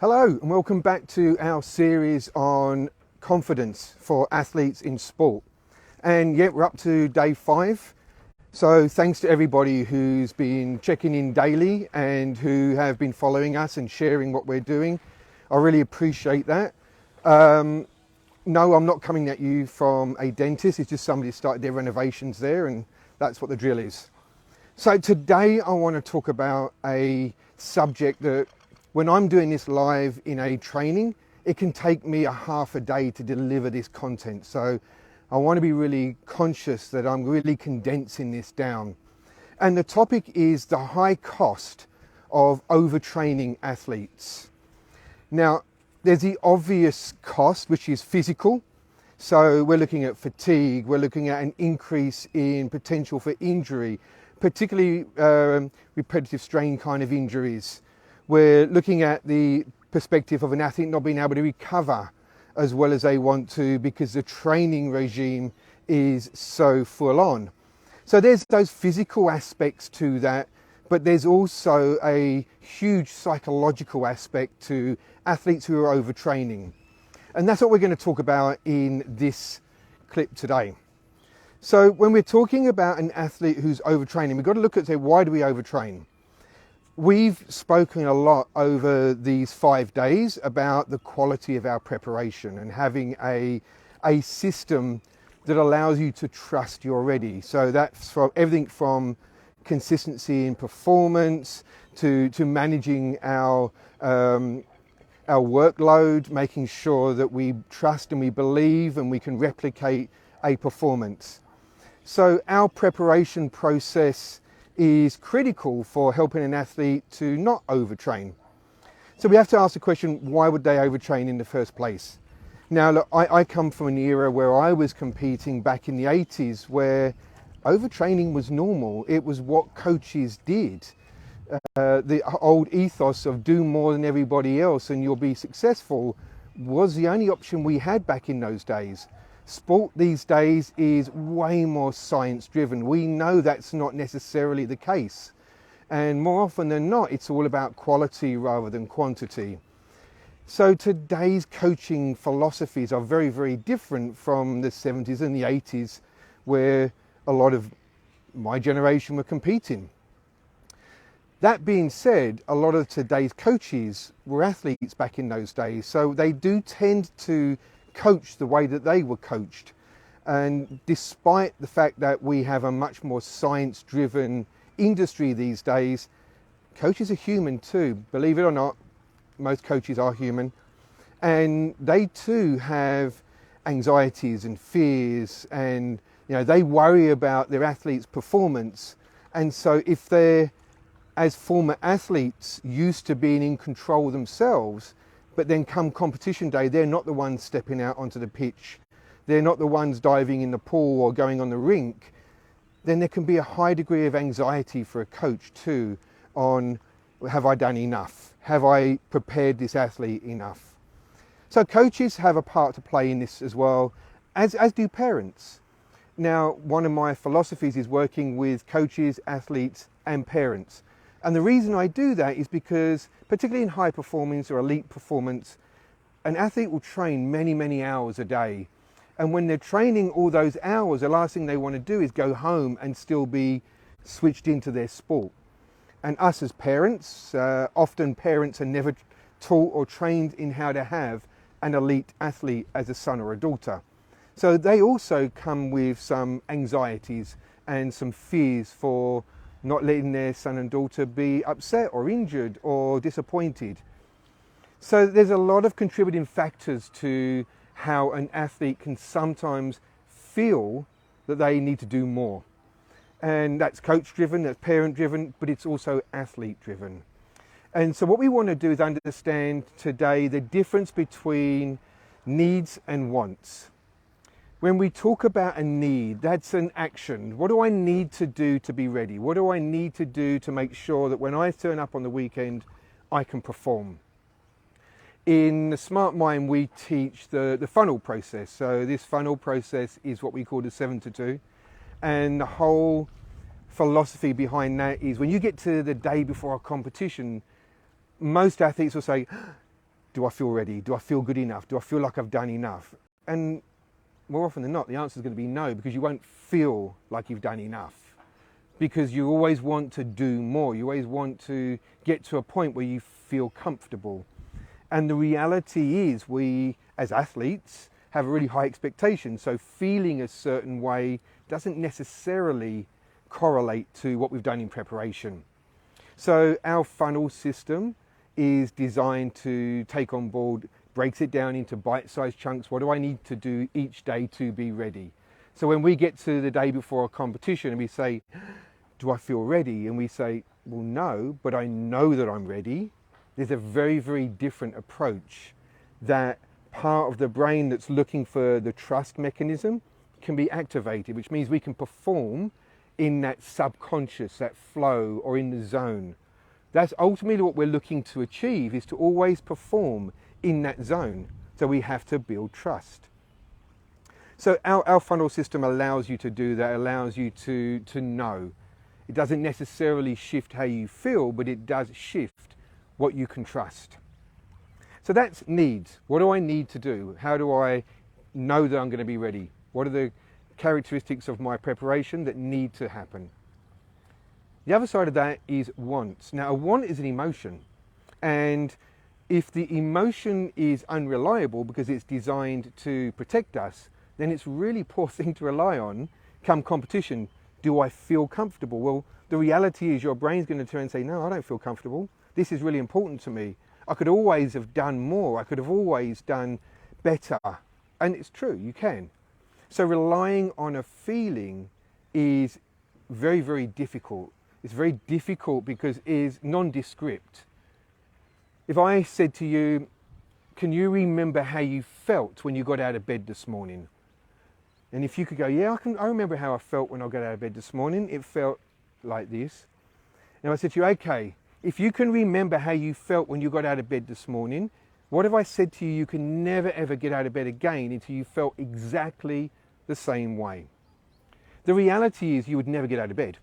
Hello and welcome back to our series on confidence for athletes in sport. And yeah, we're up to day 5. So thanks to everybody who's been checking in daily and who have been following us and sharing what we're doing. I really appreciate that. No, I'm not coming at you from a dentist. It's just somebody started their renovations there and that's what the drill is. So today I want to talk about a subject that when I'm doing this live in a training, it can take me a half a day to deliver this content. So I want to be really conscious that I'm really condensing this down. And the topic is the high cost of overtraining athletes. Now, there's the obvious cost, which is physical. So we're looking at fatigue, we're looking at an increase in potential for injury, particularly repetitive strain kind of injuries. We're looking at the perspective of an athlete not being able to recover as well as they want to because the training regime is so full on. So there's those physical aspects to that, but there's also a huge psychological aspect to athletes who are overtraining. And that's what we're going to talk about in this clip today. So when we're talking about an athlete who's overtraining, we've got to look at, say, why do we overtrain? We've spoken a lot over these 5 days about the quality of our preparation and having a system that allows you to trust you're ready. So that's from everything from consistency in performance to managing our workload, making sure that we trust and we believe and we can replicate a performance. So our preparation process is critical for helping an athlete to not overtrain. So we have to ask the question, why would they overtrain in the first place? Now, look, I come from an era where I was competing back in the 80s where overtraining was normal. It was what coaches did. The old ethos of do more than everybody else and you'll be successful was the only option we had back in those days. Sport these days is way more science driven. We know that's not necessarily the case. And more often than not, it's all about quality rather than quantity. So today's coaching philosophies are very, very different from the 70s and the 80s, where a lot of my generation were competing. That being said, a lot of today's coaches were athletes back in those days. So they do tend to coach the way that they were coached. And despite the fact that we have a much more science-driven industry these days, coaches are human too. Believe it or not, most coaches are human. And they too have anxieties and fears and they worry about their athletes' performance. And so if they're, as former athletes, used to being in control themselves, but then come competition day, they're not the ones stepping out onto the pitch. They're not the ones diving in the pool or going on the rink. Then there can be a high degree of anxiety for a coach too on, have I done enough? Have I prepared this athlete enough? So coaches have a part to play in this as well, as do parents. Now, one of my philosophies is working with coaches, athletes and parents. And the reason I do that is because, particularly in high performance or elite performance, an athlete will train many, many hours a day. And when they're training all those hours, the last thing they want to do is go home and still be switched into their sport. And us as parents, often parents are never taught or trained in how to have an elite athlete as a son or a daughter. So they also come with some anxieties and some fears for not letting their son and daughter be upset or injured or disappointed. So there's a lot of contributing factors to how an athlete can sometimes feel that they need to do more. And that's coach driven, that's parent driven, but it's also athlete driven. And so what we want to do is understand today the difference between needs and wants. When we talk about a need, that's an action. What do I need to do to be ready? What do I need to do to make sure that when I turn up on the weekend, I can perform? In the Smart Mind, we teach the funnel process. So this funnel process is what we call the 7 to 2. And the whole philosophy behind that is when you get to the day before a competition, most athletes will say, do I feel ready? Do I feel good enough? Do I feel like I've done enough? And more often than not, the answer is going to be no, because you won't feel like you've done enough. Because you always want to do more. You always want to get to a point where you feel comfortable. And the reality is we, as athletes, have a really high expectation. So feeling a certain way doesn't necessarily correlate to what we've done in preparation. So our funnel system is designed to take on board, breaks it down into bite-sized chunks. What do I need to do each day to be ready? So when we get to the day before a competition and we say, do I feel ready? And we say, well, no, but I know that I'm ready. There's a very, very different approach. That part of the brain that's looking for the trust mechanism can be activated, which means we can perform in that subconscious, that flow, or in the zone. That's ultimately what we're looking to achieve, is to always perform in that zone. So we have to build trust. So our funnel system allows you to do that, allows you to know. It doesn't necessarily shift how you feel, but it does shift what you can trust. So that's needs. What do I need to do? How do I know that I'm going to be ready? What are the characteristics of my preparation that need to happen? The other side of that is wants. Now, a want is an emotion. And if the emotion is unreliable because it's designed to protect us, then it's a really poor thing to rely on come competition. Do I feel comfortable? Well, the reality is your brain's going to turn and say, no, I don't feel comfortable. This is really important to me. I could always have done more. I could have always done better. And it's true, you can. So relying on a feeling is very, very difficult. It's very difficult because it is nondescript. If I said to you, can you remember how you felt when you got out of bed this morning? And if you could go, yeah, I remember how I felt when I got out of bed this morning. It felt like this. And I said to you, okay, if you can remember how you felt when you got out of bed this morning, what if I said to you, you can never ever get out of bed again until you felt exactly the same way? The reality is you would never get out of bed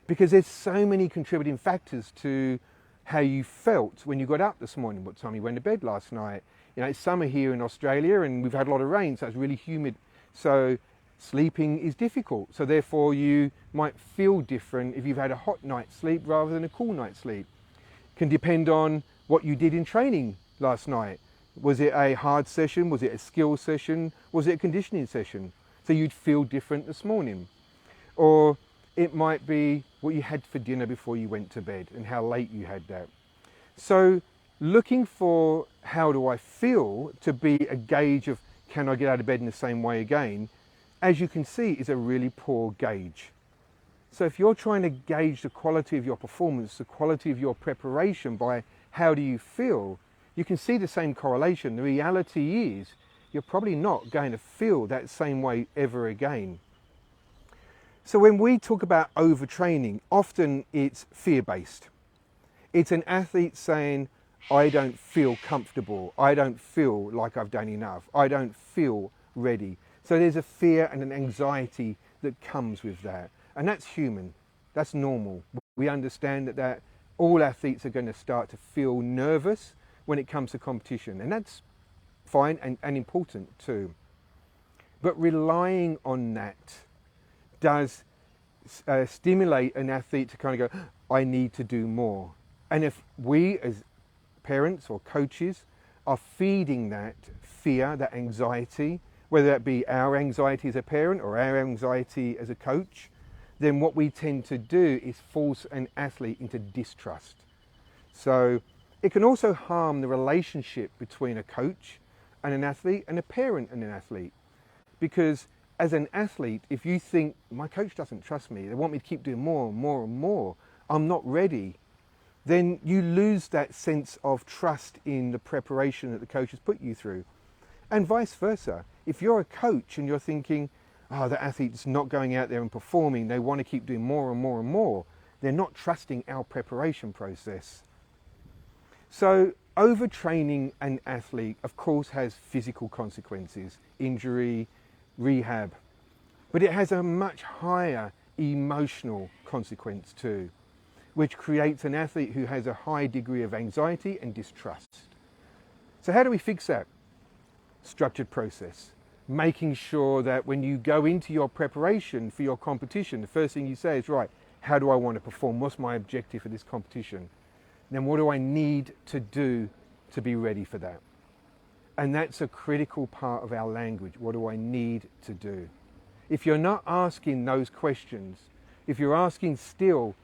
because there's so many contributing factors to how you felt when you got up this morning, what time you went to bed last night. You know, it's summer here in Australia and we've had a lot of rain, so it's really humid. So sleeping is difficult. So therefore you might feel different if you've had a hot night's sleep rather than a cool night's sleep. Can depend on what you did in training last night. Was it a hard session? Was it a skill session? Was it a conditioning session? So you'd feel different this morning. Or it might be what you had for dinner before you went to bed and how late you had that. So looking for how do I feel to be a gauge of can I get out of bed in the same way again, as you can see, is a really poor gauge. So if you're trying to gauge the quality of your performance, the quality of your preparation by how do you feel, you can see the same correlation. The reality is you're probably not going to feel that same way ever again. So when we talk about overtraining, often it's fear-based. It's an athlete saying, I don't feel comfortable. I don't feel like I've done enough. I don't feel ready. So there's a fear and an anxiety that comes with that. And that's human. That's normal. We understand that all athletes are going to start to feel nervous when it comes to competition. And that's fine and important too. But relying on that does stimulate an athlete to kind of go, I need to do more. And if we as parents or coaches are feeding that fear, that anxiety, whether that be our anxiety as a parent or our anxiety as a coach, then what we tend to do is force an athlete into distrust. So it can also harm the relationship between a coach and an athlete and a parent and an athlete. Because as an athlete, if you think, my coach doesn't trust me, they want me to keep doing more and more and more, I'm not ready, then you lose that sense of trust in the preparation that the coach has put you through. And vice versa. If you're a coach and you're thinking, oh, the athlete's not going out there and performing, they want to keep doing more and more and more, they're not trusting our preparation process. So overtraining an athlete, of course, has physical consequences, injury, rehab, but it has a much higher emotional consequence too, which creates an athlete who has a high degree of anxiety and distrust. So how do we fix that? Structured process. Making sure that when you go into your preparation for your competition, the first thing you say is, right, how do I want to perform? What's my objective for this competition? Then what do I need to do to be ready for that? And that's a critical part of our language. What do I need to do? If you're not asking those questions, if you're asking still,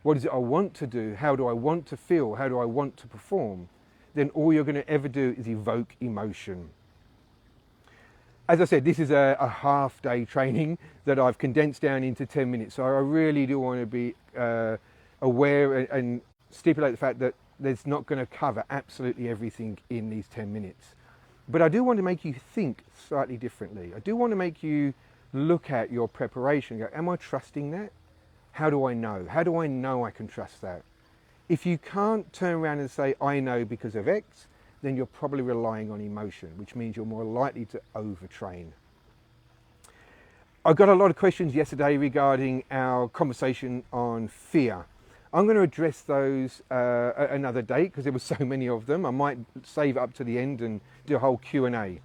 what is it I want to do? How do I want to feel? How do I want to perform? Then all you're going to ever do is evoke emotion. As I said, this is a half-day training that I've condensed down into 10 minutes. So I really do want to be aware and stipulate the fact that there's not going to cover absolutely everything in these 10 minutes. But I do want to make you think slightly differently. I do want to make you look at your preparation and go, am I trusting that? How do I know? How do I know I can trust that? If you can't turn around and say, I know because of X, then you're probably relying on emotion, which means you're more likely to overtrain. I got a lot of questions yesterday regarding our conversation on fear. I'm going to address those at another date because there were so many of them. I might save up to the end and do a whole Q&A. I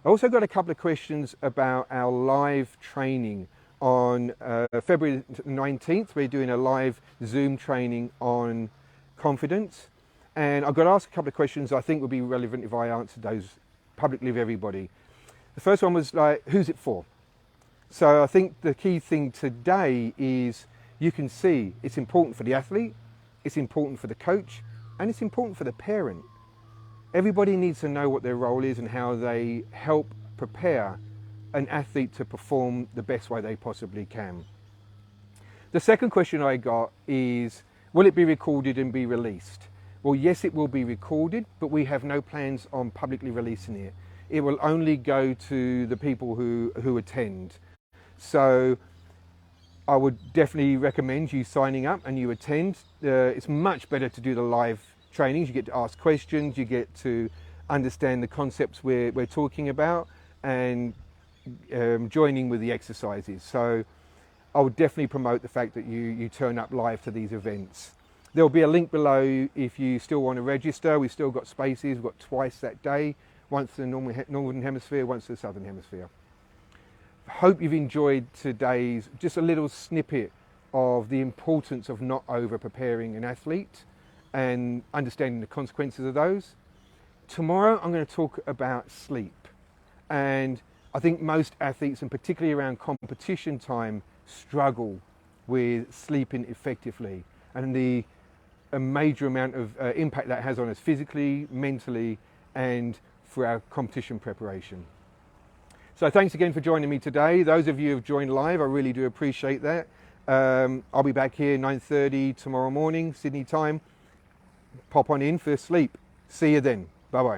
also got a couple of questions about our live training on February 19th. We're doing a live Zoom training on confidence. And I got asked a couple of questions I think would be relevant if I answered those publicly with everybody. The first one was like, who's it for? So I think the key thing today is you can see it's important for the athlete, it's important for the coach, and it's important for the parent. Everybody needs to know what their role is and how they help prepare an athlete to perform the best way they possibly can. The second question I got is, will it be recorded and be released? Well, yes, it will be recorded, but we have no plans on publicly releasing it. It will only go to the people who attend. So I would definitely recommend you signing up and you attend. It's much better to do the live trainings. You get to ask questions, you get to understand the concepts we're talking about, and joining with the exercises. So I would definitely promote the fact that you turn up live to these events. There'll be a link below if you still want to register. We've still got spaces. We've got twice that day, once the Northern Hemisphere, once the Southern Hemisphere. Hope you've enjoyed today's, just a little snippet of the importance of not over-preparing an athlete and understanding the consequences of those. Tomorrow I'm going to talk about sleep. And I think most athletes, and particularly around competition time, struggle with sleeping effectively, and a major amount of impact that has on us physically, mentally, and for our competition preparation. So thanks again for joining me today. Those of you who have joined live, I really do appreciate that. I'll be back here 9:30 tomorrow morning, Sydney time. Pop on in for sleep. See you then. Bye-bye.